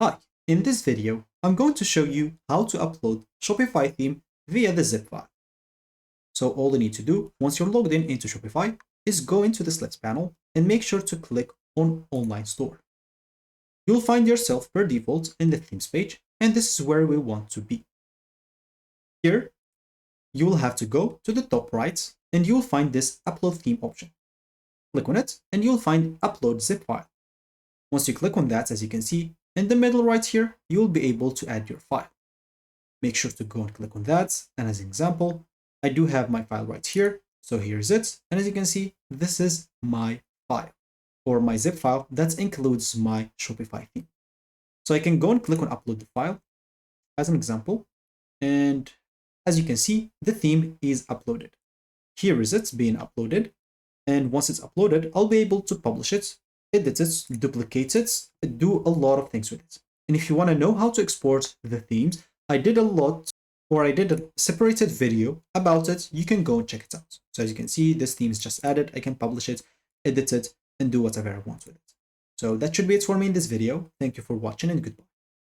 Hi, in this video, I'm going to show you how to upload Shopify theme via the zip file. So all you need to do once you're logged in into Shopify is go into the List panel and make sure to click on Online Store. You'll find yourself per default in the themes page, and this is where we want to be. Here, you will have to go to the top right and you'll find this Upload Theme option. Click on it and you'll find Upload Zip File. Once you click on that, as you can see, in the middle right here, you will be able to add your file. Make sure to go and click on that. And as an example, I do have my file right here. So here's it. And as you can see, this is my file or my zip file that includes my Shopify theme. So I can go and click on upload the file as an example. And as you can see, the theme is uploaded. Here is it being uploaded. And once it's uploaded, I'll be able to publish it, edit it, duplicate it, do a lot of things with it. And if you want to know how to export the themes, I did a separated video about it. You can go and check it out. So as you can see, this theme is just added. I can publish it, edit it, and do whatever I want with it. So that should be it for me in this video. Thank you for watching and goodbye.